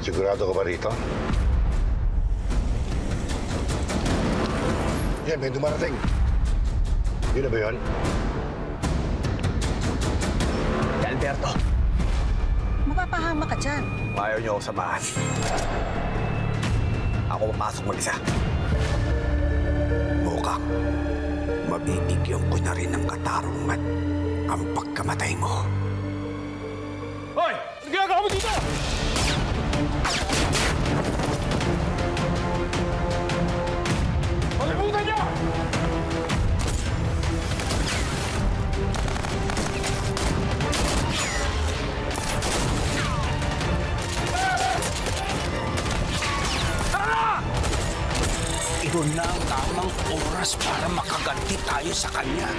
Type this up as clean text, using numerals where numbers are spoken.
Sigurado ka ba rito? Yan, may dumarating. Yun na ba yun? Alberto, Mapapahama ka dyan. ayaw niyo ako samahan. Ako papasok mag-isa. Mukhang mabibigyan ko na rin ng katarungan ang pagkamatay mo. Hoy! Ano ginagawa mo dito? Palimutan niyo! Iyon na ang tamang oras para makaganti tayo sa kanya.